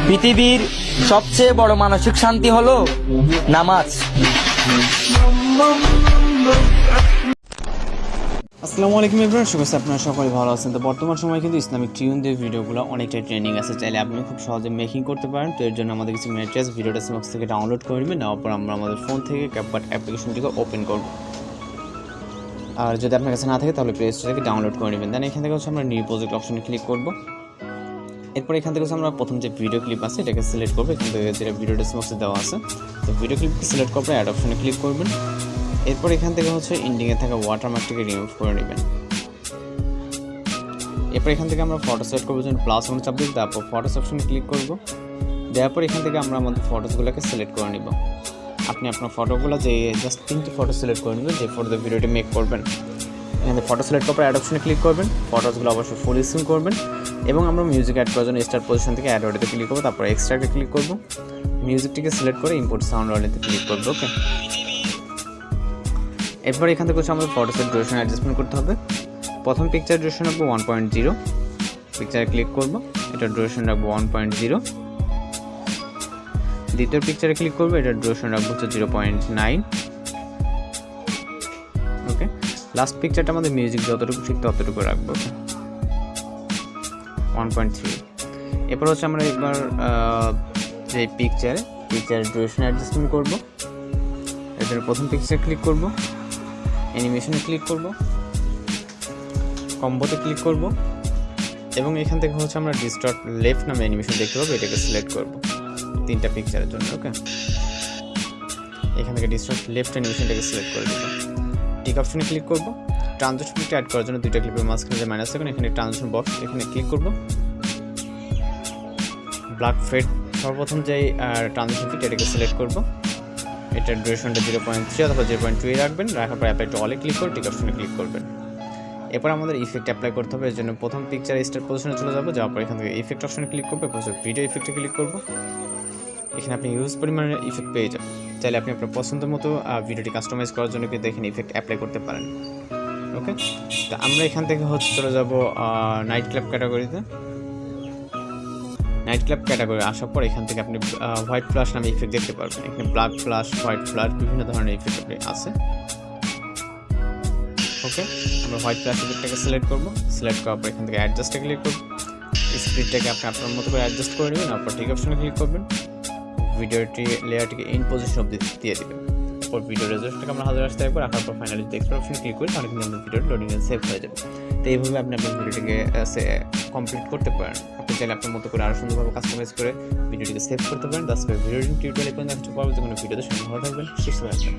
পৃথিবীর সবচেয়ে বড় মানসিক শান্তি হলো নামাজ। আসসালামু আলাইকুম এভরিওয়ান, শুভেচ্ছা। আপনারা সকলে ভালো আছেন। তো বর্তমান সময়ে কিন্তু ইসলামিক টিউন দিয়ে ভিডিওগুলো অনেকটাই ট্রেন্ডিং আছে, চাইলে আপনি খুব সহজে মেকিং করতে পারেন। তো এর জন্য আমাদের কিছু ম্যাটেরিয়ালস ভিডিও ডেসক্রিপশন থেকে ডাউনলোড করে নেবেন। নেওয়ার পর আমরা আমাদের ফোন থেকে CapCut অ্যাপ্লিকেশনটিকে ওপেন করব। আর যদি আপনার কাছে না থাকে তাহলে প্লে স্টোর থেকে ডাউনলোড করে নেবেন। দেন এখান থেকে আমরা নিউ প্রজেক্ট অপশনে ক্লিক করব। এরপর এখান থেকে আমরা প্রথম যে ভিডিও ক্লিপ আছে এটাকে সিলেক্ট করবো। এখান থেকে যেটা ভিডিও ডেসক্রিপশনে দেওয়া আছে, তো ভিডিও ক্লিপকে সিলেক্ট করবো, অ্যাড অপশনে ক্লিক করবেন। এরপর এখান থেকে এন্ডিংয়ে থাকা ওয়াটারমার্কটিকে রিমুভ করে নেবেন। এরপর এখান থেকে আমরা ফটো সিলেক্ট করবো, যেন প্লাস ওয়ান চাপ দিই, তারপর ফটোস অপশনে ক্লিক করব। দেওয়ার পর এখান থেকে আমরা আমাদের ফটোসগুলোকে সিলেক্ট করে নিব। আপনি আপনার ফটোগুলো যে জাস্ট 3টি ফটো সিলেক্ট করে নেবেন, যে ফটোতে ভিডিওটি মেক করবেন। এখান থেকে ফটো সিলেক্ট করার পর অ্যাড অপশনে ক্লিক করবেন। ফটোসগুলো অবশ্যই ফুল স্ক্রিন করবেন এবং আমরা মিউজিক অ্যাড করার জন্য স্টার্ট পজিশন থেকে অ্যাড অডিওতে ক্লিক করবো, তারপর এক্সট্রাকে ক্লিক করব। মিউজিকটিকে সিলেক্ট করে ইম্পোর্ট সাউন্ড অডিওতে ক্লিক করবো। ওকে, এরপর এখান থেকে আমাদের ফটোসের ডিউরেশন অ্যাডজাস্টমেন্ট করতে হবে। প্রথম পিকচার ডিউরেশন রাখবো 1.0, পিকচারে ক্লিক করব, এটার ডিউরেশন রাখবো 1.0। দ্বিতীয় পিকচারে ক্লিক করবো, এটার ডিউরেশন রাখবো 0.9। ওকে, লাস্ট পিকচারটা আমাদের মিউজিক যতটুকু ঠিক ততটুকু রাখবো, 1.3। এরপর আমরা একবার যে পিকচারের ডিউরেশন অ্যাডজাস্টমেন্ট করবো। এটার প্রথম পিকচারে ক্লিক করব, অ্যানিমেশনে ক্লিক করব, কম্বোতে ক্লিক করব এবং এখান থেকে আমরা ডিস্টর্ট লেফট নামে অ্যানিমেশন দেখতে পাবো, এটাকে সিলেক্ট করব 3টা পিকচারের জন্য। ওকে, এখান থেকে ডিস্টর্ট লেফট অ্যানিমেশনটাকে সিলেক্ট করে দেবো। টিক অপশনে ক্লিক করব। ট্রানজিশনটা অ্যাড করার জন্য 2টা ক্লিপের মাঝখানে যে মাইনাস সেকেন্ড, এখানে ট্রানজিশন বক্স, এখানে ক্লিক করব। ব্ল্যাক ফেড সর্বপ্রথম যে ট্রানজিশন ফিট, এটাকে সিলেক্ট করব। এটার ডিউরেশনটা 0.3 অথবা 0.2 রাখবেন। রাখার পর অ্যাপ্লাই টু অলে ক্লিক করে টিক অপশনে ক্লিক করবেন। এরপর আমাদের ইফেক্ট অ্যাপ্লাই করতে হবে। এর জন্য প্রথম পিকচার স্টার্ট পজিশনে চলে যাবো, যাওয়ার পর এখান থেকে ইফেক্ট অপশনে ক্লিক করবো, ভিডিও ইফেক্টে ক্লিক করবো। এখানে আপনি ইউজ পরিমাণের ইফেক্ট পেয়ে যাবেন। চাইলে আপনি আপনার পছন্দ মতো ভিডিওটি কাস্টমাইজ করার জন্য কিন্তু এখানে ইফেক্ট অ্যাপ্লাই করতে পারেন। ওকে, তো আমরা এখান থেকে চলে যাবো নাইট ক্লাব ক্যাটাগরিতে। নাইট ক্লাব ক্যাটাগরি আসার পর এখান থেকে আপনি হোয়াইট ফ্লাশ নামে ইফেক্ট দেখতে পারবেন। এখানে ব্ল্যাক ফ্লাশ, হোয়াইট ফ্লাশ, বিভিন্ন ধরনের ইফেক্ট আছে। ওকে, আমরা হোয়াইট ফ্লাশ ইফেক্টটাকে সিলেক্ট করবো। সিলেক্ট করার পর এখান থেকে অ্যাডজাস্টে ক্লিক করবো। স্পিডটাকে আপনি আপনার মতো করে অ্যাডজাস্ট করে নেবেন। তারপর টিক অপশনে ক্লিক করবেন। ভিডিওটি লেয়ারটিকে ইন পজিশন অবধি দিয়ে দেবেন। তারপর ভিডিও রেজলিউশনটাকে আমরা 1000 আসতে রাখবো। রাখার পর ফাইনালি যদি এক্সপোর্ট অপশনে ক্লিক করি তাহলে কিন্তু আমাদের ভিডিওটি লোডিং এ সেভ হয়ে যাবে। তো এইভাবে আপনি আপনার ভিডিওটিকে কমপ্লিট করতে পারেন। আপনি চাইলে আপনার মতো করে আরও সুন্দরভাবে কাস্টমাইজ করে ভিডিওটিকে সেভ করতে পারেন। ভিডিওটি টিউটোরিয়ালে কোনো কিছু পারবে, যে কোনো ভিডিওতে সঙ্গে ভালো থাকবেন, সুস্থ থাকবেন।